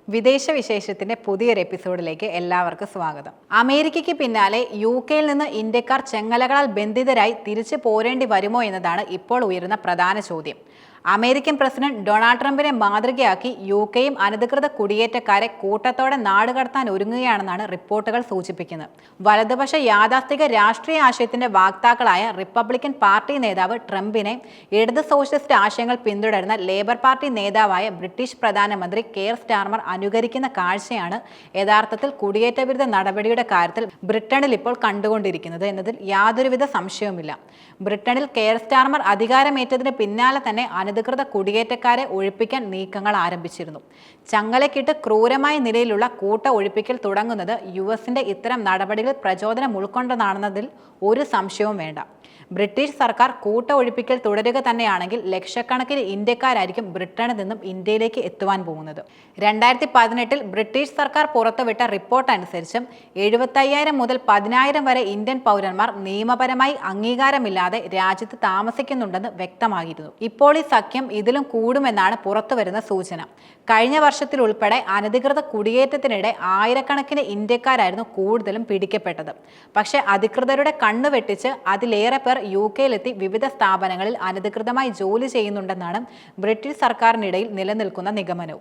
വിദേശ വിശേഷത്തിന്റെ പുതിയൊരു എപ്പിസോഡിലേക്ക് എല്ലാവർക്കും സ്വാഗതം. അമേരിക്കയ്ക്ക് പിന്നാലെ UK-യിൽ നിന്ന് ഇന്ത്യക്കാർ ചെങ്ങലകളാൽ ബന്ധിതരായി തിരിച്ചു പോരേണ്ടി വരുമോ എന്നതാണ് ഇപ്പോൾ ഉയരുന്ന പ്രധാന ചോദ്യം. അമേരിക്കൻ പ്രസിഡന്റ് ഡൊണാൾഡ് ട്രംപിനെ മാതൃകയാക്കി UK-യും അനധികൃത കുടിയേറ്റക്കാരെ കൂട്ടത്തോടെ നാടുകടത്താൻ ഒരുങ്ങുകയാണെന്നാണ് റിപ്പോർട്ടുകൾ സൂചിപ്പിക്കുന്നത്. വലതുപക്ഷ യാഥാസ്ഥിക രാഷ്ട്രീയ ആശയത്തിന്റെ വാക്താക്കളായ റിപ്പബ്ലിക്കൻ പാർട്ടി നേതാവ് ട്രംപിനെ ഇടത് സോഷ്യലിസ്റ്റ് ആശയങ്ങൾ പിന്തുടരുന്ന ലേബർ പാർട്ടി നേതാവായ ബ്രിട്ടീഷ് പ്രധാനമന്ത്രി കെയർ സ്റ്റാർമർ അനുകരിക്കുന്ന കാഴ്ചയാണ് യഥാർത്ഥത്തിൽ കുടിയേറ്റ വിരുദ്ധ നടപടിയുടെ കാര്യത്തിൽ ബ്രിട്ടനിൽ ഇപ്പോൾ കണ്ടുകൊണ്ടിരിക്കുന്നത് എന്നതിൽ യാതൊരുവിധ സംശയവുമില്ല. ബ്രിട്ടനിൽ കെയർ സ്റ്റാർമർ അധികാരമേറ്റതിന് പിന്നാലെ തന്നെ അനധികൃത കുടിയേറ്റക്കാരെ ഒഴിപ്പിക്കാൻ നീക്കങ്ങൾ ആരംഭിച്ചിരുന്നു. ചങ്ങലക്കിട്ട് ക്രൂരമായ നിലയിലുള്ള കൂട്ട ഒഴിപ്പിക്കൽ തുടങ്ങുന്നത് US-ന്റെ ഇത്തരം നടപടികൾ പ്രചോദനം ഉൾക്കൊണ്ടതാണെന്നതിൽ ഒരു സംശയവും വേണ്ട. ബ്രിട്ടീഷ് സർക്കാർ കൂട്ട ഒഴിപ്പിക്കൽ തുടരുക തന്നെയാണെങ്കിൽ ലക്ഷക്കണക്കിന് ഇന്ത്യക്കാരായിരിക്കും ബ്രിട്ടനിൽ നിന്നും ഇന്ത്യയിലേക്ക് എത്തുവാൻ പോകുന്നത്. 2018 ബ്രിട്ടീഷ് സർക്കാർ പുറത്തുവിട്ട റിപ്പോർട്ട് അനുസരിച്ചും 75,000 മുതൽ 10,000 വരെ ഇന്ത്യൻ പൗരന്മാർ നിയമപരമായി അംഗീകാരമില്ലാതെ രാജ്യത്ത് താമസിക്കുന്നുണ്ടെന്ന് വ്യക്തമായിരുന്നു. ഇപ്പോൾ ഈ സഖ്യം ഇതിലും കൂടുമെന്നാണ് പുറത്തുവരുന്ന സൂചന. കഴിഞ്ഞ വർഷത്തിൽ ഉൾപ്പെടെ അനധികൃത കുടിയേറ്റത്തിനിടെ ആയിരക്കണക്കിന് ഇന്ത്യക്കാരായിരുന്നു കൂടുതലും പിടിക്കപ്പെട്ടത്. പക്ഷേ അധികൃതരുടെ കണ്ണു വെട്ടിച്ച് അതിലേറെ പേർ UK-യിലെത്തി വിവിധ സ്ഥാപനങ്ങളിൽ അനധികൃതമായി ജോലി ചെയ്യുന്നുണ്ടെന്നാണ് ബ്രിട്ടീഷ് സർക്കാരിനിടയിൽ നിലനിൽക്കുന്ന നിഗമനവും.